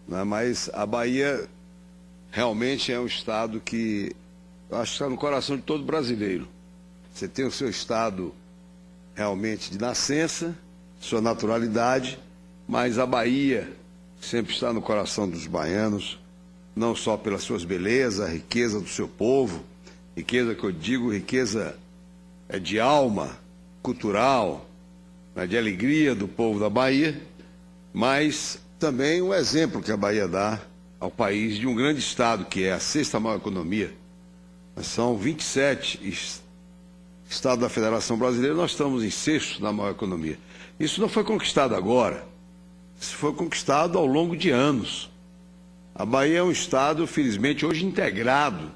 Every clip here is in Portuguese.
né? Mas a Bahia realmente é um estado que eu acho que está no coração de todo brasileiro. Você tem o seu estado realmente de nascença, sua naturalidade, mas a Bahia sempre está no coração dos baianos, não só pelas suas belezas, a riqueza do seu povo, riqueza que eu digo, riqueza de alma, cultural, né, de alegria do povo da Bahia, mas também um exemplo que a Bahia dá ao país de um grande estado, que é a sexta maior economia. São 27 estados da Federação Brasileira, nós estamos em sexto na maior economia. Isso não foi conquistado agora, isso foi conquistado ao longo de anos. A Bahia é um estado, felizmente, hoje integrado.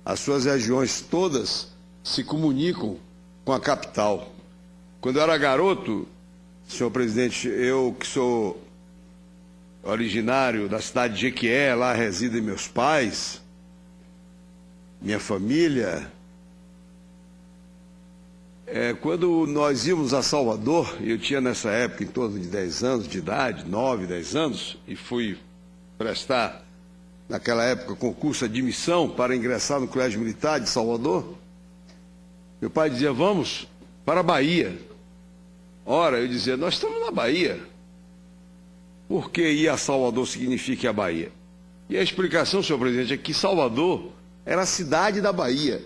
As suas regiões todas se comunicam com a capital. Quando eu era garoto, senhor presidente, eu que sou originário da cidade de Jequié, lá residem meus pais, minha família. Quando nós íamos a Salvador, eu tinha nessa época em torno de 10 anos de idade, 9, 10 anos, e fui prestar, naquela época, concurso de admissão para ingressar no Colégio Militar de Salvador. Meu pai dizia, vamos para a Bahia. Ora, eu dizia, nós estamos na Bahia. Por que ir a Salvador significa a Bahia? E a explicação, senhor presidente, é que Salvador era a cidade da Bahia.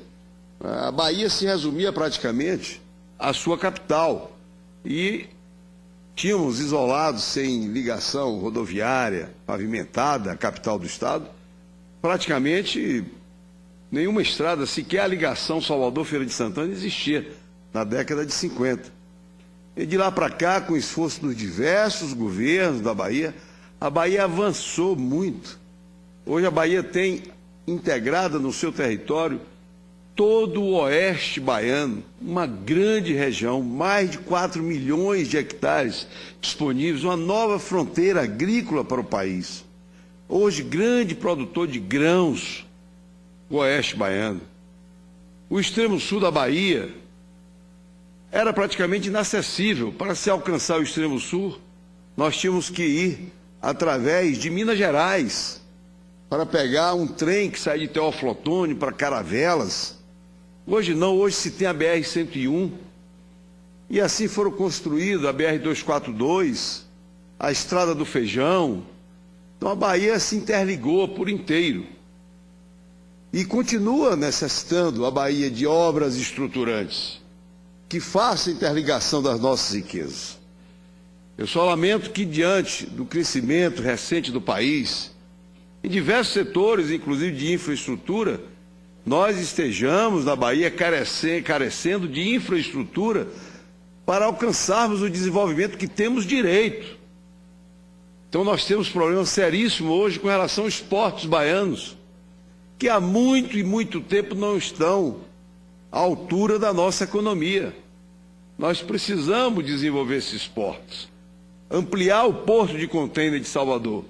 A Bahia se resumia praticamente à sua capital. E tínhamos isolados, sem ligação rodoviária, pavimentada, a capital do estado, praticamente nenhuma estrada, sequer a ligação Salvador-Feira de Santana existia na década de 50. E de lá para cá, com o esforço dos diversos governos da Bahia, a Bahia avançou muito. Hoje a Bahia tem integrada no seu território todo o oeste baiano, uma grande região, mais de 4 milhões de hectares disponíveis, uma nova fronteira agrícola para o país. Hoje, grande produtor de grãos, o oeste baiano. O extremo sul da Bahia era praticamente inacessível. Para se alcançar o extremo sul, nós tínhamos que ir através de Minas Gerais, para pegar um trem que sai de Teófilo Otoni para Caravelas. Hoje não, hoje se tem a BR-101, e assim foram construídas a BR-242, a Estrada do Feijão. Então a Bahia se interligou por inteiro. E continua necessitando a Bahia de obras estruturantes, que façam a interligação das nossas riquezas. Eu só lamento que, diante do crescimento recente do país, em diversos setores, inclusive de infraestrutura, nós estejamos na Bahia carecendo de infraestrutura para alcançarmos o desenvolvimento que temos direito. Então nós temos problemas seríssimos hoje com relação aos portos baianos, que há muito e muito tempo não estão à altura da nossa economia. Nós precisamos desenvolver esses portos, ampliar o porto de contêiner de Salvador,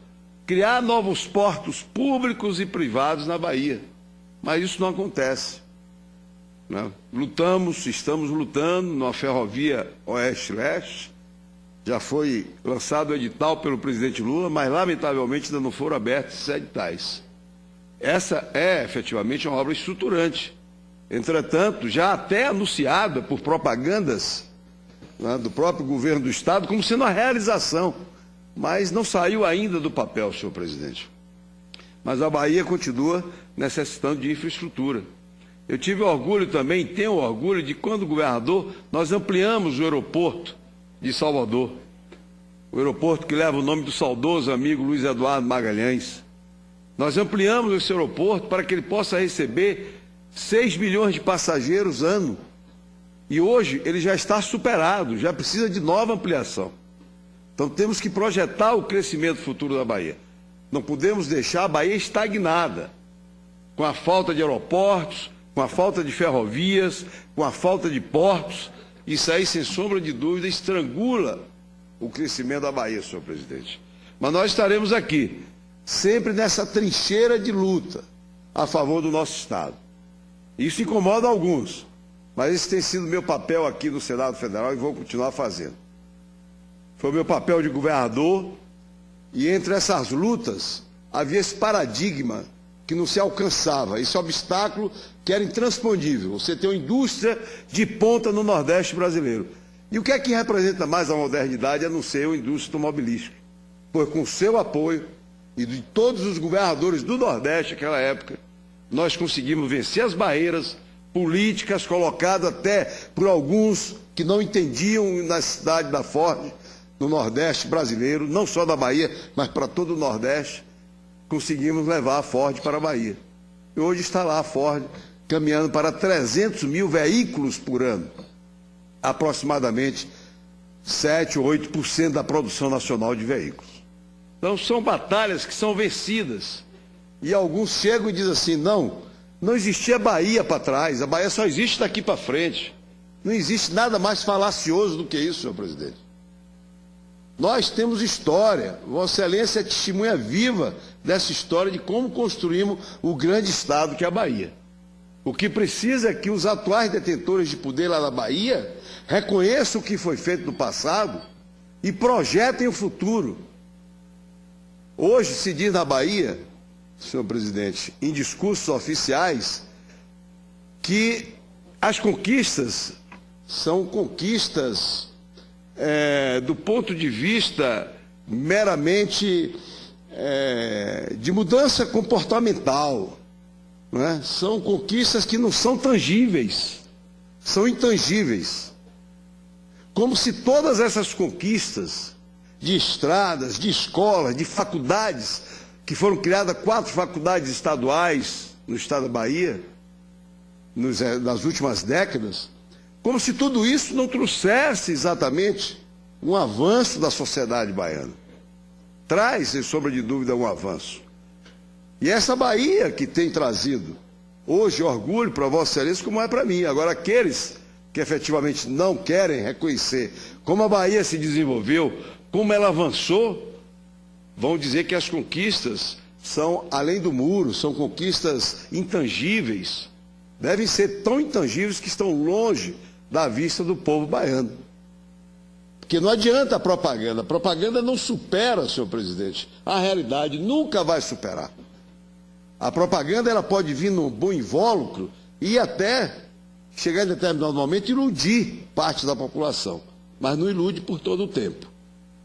criar novos portos públicos e privados na Bahia. Mas isso não acontece, né? Estamos lutando numa ferrovia oeste-leste. Já foi lançado o edital pelo presidente Lula, mas lamentavelmente ainda não foram abertos esses editais. Essa é efetivamente uma obra estruturante. Entretanto, já até anunciada por propagandas, né, do próprio governo do estado como sendo a realização, mas não saiu ainda do papel, senhor presidente. Mas a Bahia continua necessitando de infraestrutura. Eu tive orgulho também, tenho orgulho de quando governador, nós ampliamos o aeroporto de Salvador. O aeroporto que leva o nome do saudoso amigo Luiz Eduardo Magalhães. Nós ampliamos esse aeroporto para que ele possa receber 6 milhões de passageiros ano. E hoje ele já está superado, já precisa de nova ampliação. Então temos que projetar o crescimento futuro da Bahia. Não podemos deixar a Bahia estagnada, com a falta de aeroportos, com a falta de ferrovias, com a falta de portos. Isso aí, sem sombra de dúvida, estrangula o crescimento da Bahia, senhor presidente. Mas nós estaremos aqui, sempre nessa trincheira de luta a favor do nosso Estado. Isso incomoda alguns, mas esse tem sido meu papel aqui no Senado Federal e vou continuar fazendo. Foi o meu papel de governador, E entre essas lutas havia esse paradigma que não se alcançava, esse obstáculo que era intransponível. Você tem uma indústria de ponta no Nordeste brasileiro. E o que é que representa mais a modernidade a não ser a indústria automobilística? Pois com o seu apoio e de todos os governadores do Nordeste naquela época, nós conseguimos vencer as barreiras políticas colocadas até por alguns que não entendiam na cidade da Ford, no Nordeste brasileiro, não só da Bahia, mas para todo o Nordeste. Conseguimos levar a Ford para a Bahia. E hoje está lá a Ford caminhando para 300 mil veículos por ano, aproximadamente 7 ou 8% da produção nacional de veículos. Então são batalhas que são vencidas. E alguns chegam e dizem assim, não existia Bahia para trás, a Bahia só existe daqui para frente. Não existe nada mais falacioso do que isso, senhor presidente. Nós temos história, Vossa Excelência é testemunha viva dessa história de como construímos o grande estado que é a Bahia. O que precisa é que os atuais detentores de poder lá na Bahia reconheçam o que foi feito no passado e projetem o futuro. Hoje se diz na Bahia, senhor presidente, em discursos oficiais, que as conquistas são conquistas do ponto de vista meramente de mudança comportamental, não é? São conquistas que não são tangíveis, são intangíveis. Como se todas essas conquistas de estradas, de escolas, de faculdades, que foram criadas 4 faculdades estaduais no estado da Bahia, nas últimas décadas, como se tudo isso não trouxesse exatamente um avanço da sociedade baiana. Traz, sem sombra de dúvida, um avanço. E essa Bahia que tem trazido hoje orgulho para Vossa Excelência, como é para mim. Agora, aqueles que efetivamente não querem reconhecer como a Bahia se desenvolveu, como ela avançou, vão dizer que as conquistas são além do muro, são conquistas intangíveis. Devem ser tão intangíveis que estão longe da vista do povo baiano. Porque não adianta a propaganda não supera, senhor presidente, a realidade nunca vai superar. A propaganda ela pode vir num bom invólucro e até chegar em determinado momento e iludir parte da população, mas não ilude por todo o tempo.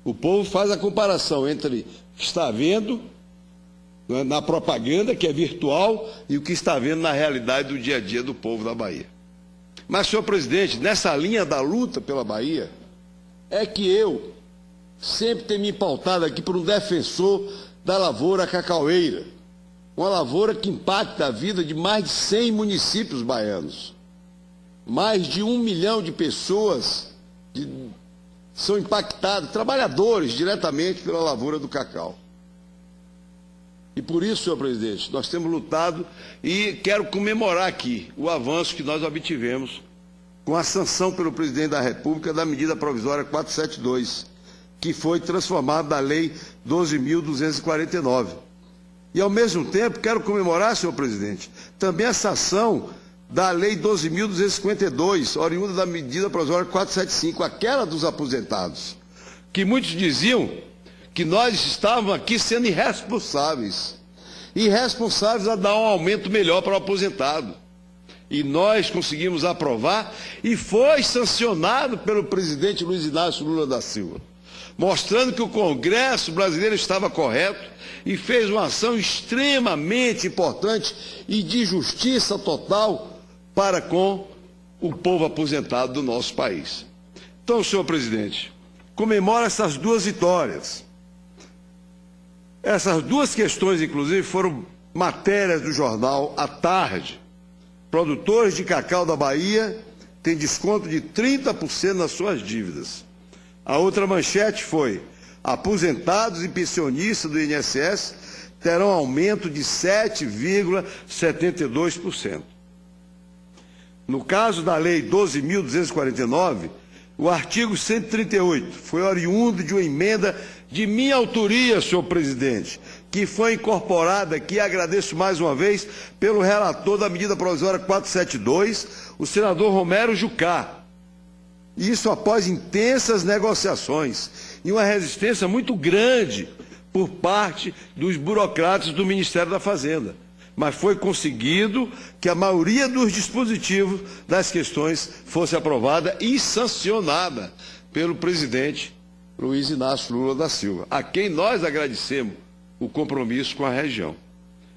O povo faz a comparação entre o que está vendo na propaganda, que é virtual, e o que está vendo na realidade do dia a dia do povo da Bahia. Mas, senhor presidente, nessa linha da luta pela Bahia, é que eu sempre tenho me pautado aqui por um defensor da lavoura cacaueira, uma lavoura que impacta a vida de mais de 100 municípios baianos. Mais de 1 milhão de pessoas são impactadas, trabalhadores, diretamente pela lavoura do cacau. E por isso, senhor presidente, nós temos lutado e quero comemorar aqui o avanço que nós obtivemos com a sanção pelo presidente da República da medida provisória 472, que foi transformada na Lei 12.249. E, ao mesmo tempo, quero comemorar, senhor presidente, também a sanção da Lei 12.252, oriunda da medida provisória 475, aquela dos aposentados, que muitos diziam que nós estávamos aqui sendo irresponsáveis a dar um aumento melhor para o aposentado. E nós conseguimos aprovar e foi sancionado pelo presidente Luiz Inácio Lula da Silva, mostrando que o Congresso brasileiro estava correto e fez uma ação extremamente importante e de justiça total para com o povo aposentado do nosso país. Então, senhor presidente, comemora essas duas vitórias. Essas duas questões, inclusive, foram matérias do jornal à tarde. Produtores de cacau da Bahia têm desconto de 30% nas suas dívidas. A outra manchete foi: aposentados e pensionistas do INSS terão aumento de 7,72%. No caso da Lei 12.249, o artigo 138 foi oriundo de uma emenda de minha autoria, senhor presidente, que foi incorporada aqui, agradeço mais uma vez, pelo relator da medida provisória 472, o senador Romero Jucá. Isso após intensas negociações e uma resistência muito grande por parte dos burocratas do Ministério da Fazenda. Mas foi conseguido que a maioria dos dispositivos das questões fosse aprovada e sancionada pelo presidente Luiz Inácio Lula da Silva, a quem nós agradecemos o compromisso com a região.